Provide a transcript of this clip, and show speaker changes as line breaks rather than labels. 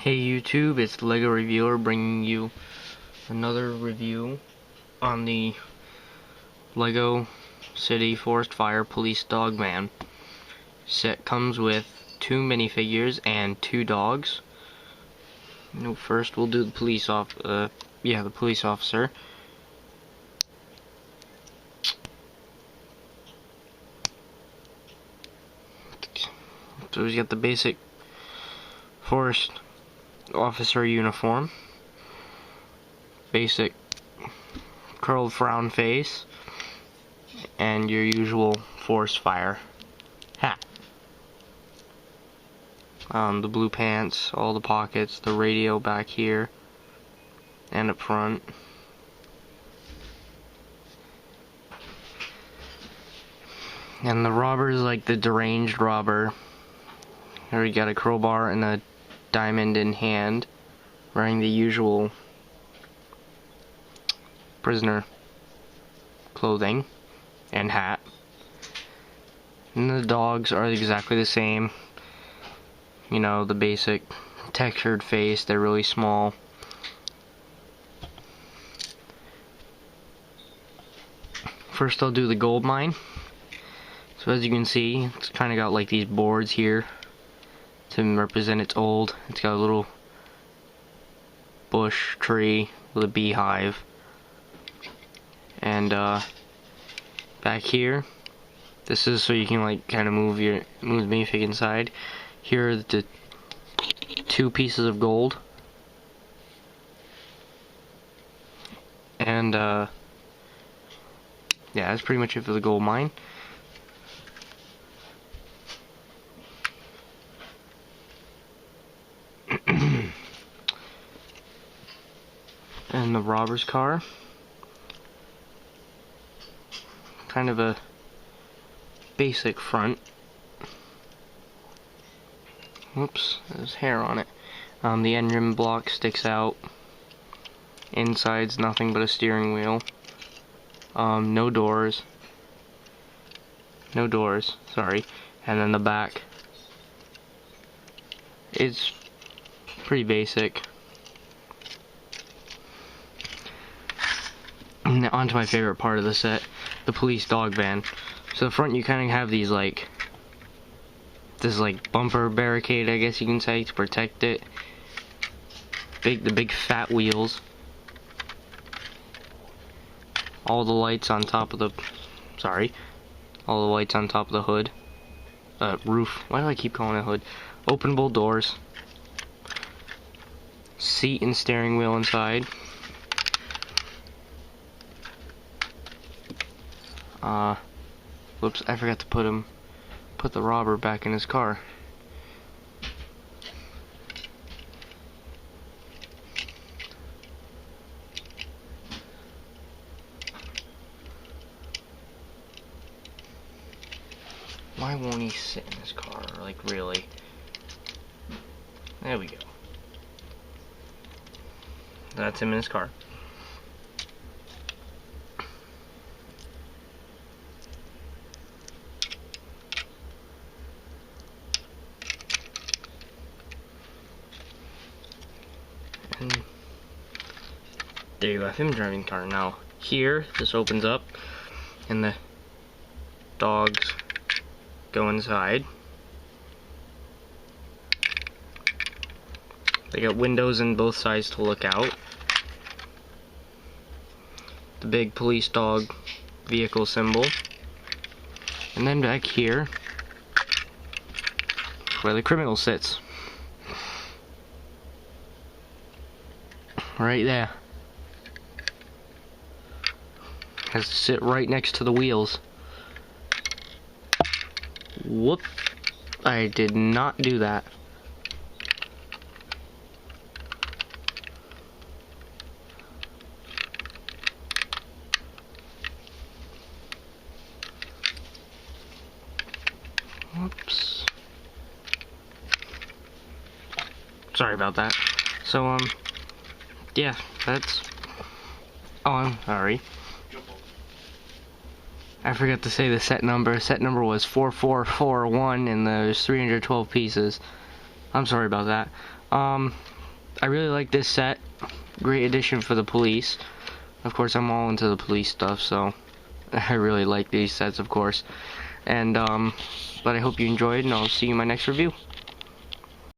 Hey YouTube, it's the LEGO Reviewer bringing you another review on the LEGO City Forest Fire Police Dog Man. Set comes with 2 minifigures and 2 dogs. First we'll do the police officer. So he's got the basic forest officer uniform, basic curled frown face, and your usual forest fire hat. The blue pants, all the pockets, the radio back here and up front. And the robber's like the deranged robber. Here we got a crowbar and a diamond in hand, wearing the usual prisoner clothing and hat. And the dogs are exactly the same. You know, the basic textured face, they're really small. First I'll do the gold mine. So as you can see, it's kind of got like these boards here to represent it's old. It's got a little bush tree with a beehive. And back here, this is so you can like kind of move the minifig inside. Here are the 2 pieces of gold. And yeah, that's pretty much it for the gold mine. And the robber's car. Kind of a basic front. Whoops, there's hair on it. The engine block sticks out. Inside's nothing but a steering wheel. No doors. No doors, sorry. And then the back. It's pretty basic. Now on to my favorite part of the set, the police dog van. So the front you kind of have these like, this like bumper barricade, I guess you can say, to protect it. The big fat wheels. All the lights on top of the, all the lights on top of the hood. Roof, why do I keep calling it hood? Openable doors. Seat and steering wheel inside. Whoops, I forgot to put the robber back in his car. Why won't he sit in his car? Like, really? There we go. That's him in his car. And there you have him driving the car. Now here, this opens up and the dogs go inside. They got windows in both sides to look out. The big police dog vehicle symbol. And then back here, where the criminal sits. Right there. Has to sit right next to the wheels. Whoop. I did not do that. Whoops. Sorry about that. So, yeah, that's... Oh, I'm sorry. I forgot to say the set number. Set number was 4441 and there's 312 pieces. I'm sorry about that. I really like this set. Great addition for the police. Of course, I'm all into the police stuff, so I really like these sets, of course. And, but I hope you enjoyed, and I'll see you in my next review.